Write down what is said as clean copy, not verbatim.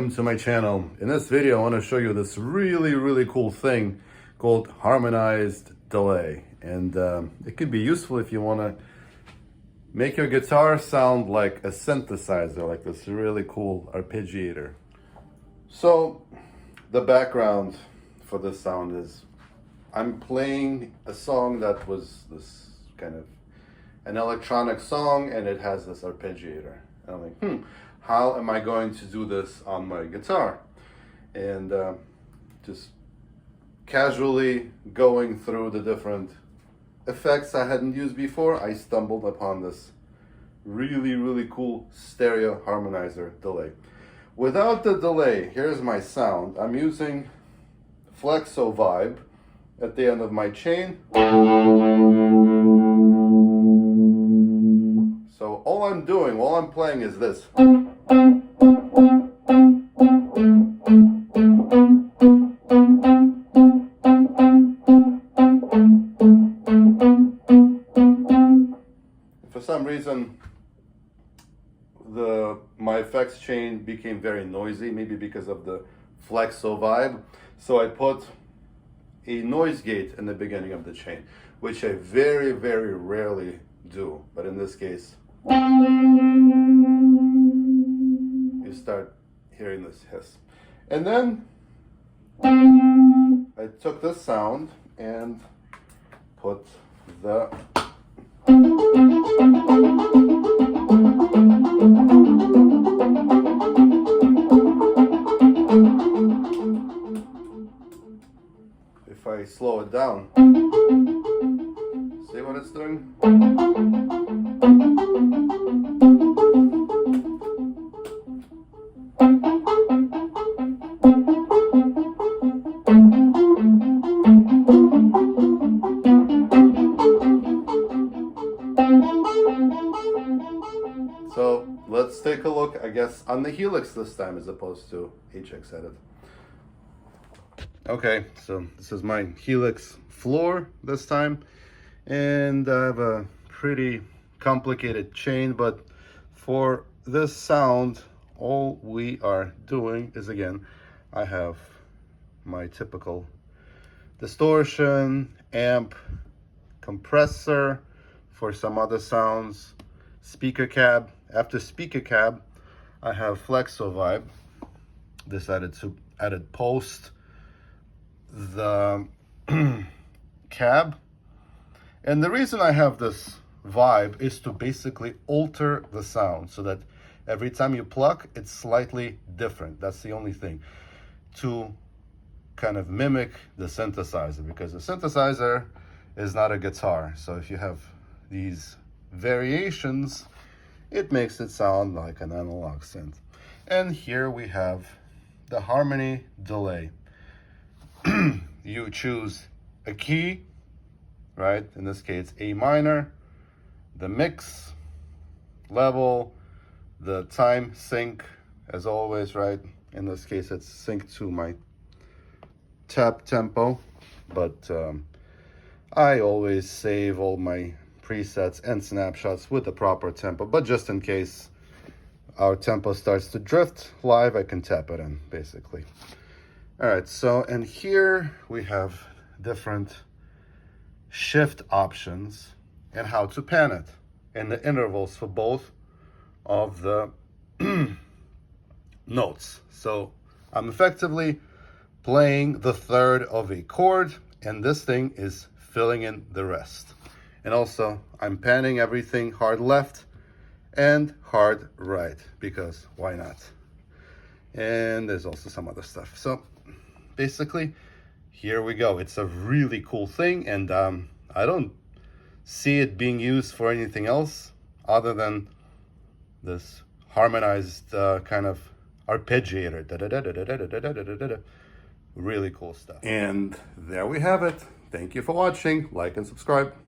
welcome to my channel. In this video I want to show you this really cool thing called harmonized delay, and it could be useful if you want to make your guitar sound like a synthesizer, like this really cool arpeggiator. So the background for this sound is I'm playing a song that was this kind of an electronic song, and it has this arpeggiator. And I'm like, how am I going to do this on my guitar? And just casually going through the different effects I hadn't used before, I stumbled upon this really cool stereo harmonizer delay. Without the delay, here's my sound. I'm using Flexo Vibe at the end of my chain. So all I'm doing while I'm playing is this. For some reason, my effects chain became very noisy, maybe because of the Flexo Vibe. So I put a noise gate in the beginning of the chain, which I very rarely do. But in this case, you start hearing this hiss. And then I took this sound and put the if I slow it down, see what it's doing? So let's take a look, I guess, on the Helix this time as opposed to HX Edit. Okay, so this is my Helix floor this time, and I have a pretty complicated chain, but for this sound, all we are doing is, again, I have my typical distortion, amp, compressor for some other sounds, speaker cab. After speaker cab, I have Flexo Vibe. Decided to add post the cab, and the reason I have this vibe is to basically alter the sound so that every time you pluck, it's slightly different. That's the only thing, to kind of mimic the synthesizer, because the synthesizer is not a guitar. So if you have these variations, it makes it sound like an analog synth. And here we have the harmony delay. You choose a key, right? In this case, A minor, the mix, level, the time sync, as always, right? In this case, it's synced to my tap tempo, but I always save all my presets and snapshots with the proper tempo, but just in case our tempo starts to drift live, I can tap it in, basically. All right, so, and here we have different shift options and how to pan it, and the intervals for both of the notes. So I'm effectively playing the third of a chord, and this thing is filling in the rest. And also I'm panning everything hard left and hard right, because why not? And there's also some other stuff. So basically, here we go. It's a really cool thing, and I don't see it being used for anything else other than this harmonized kind of arpeggiator. Really cool stuff. And there we have it. Thank you for watching. Like and subscribe.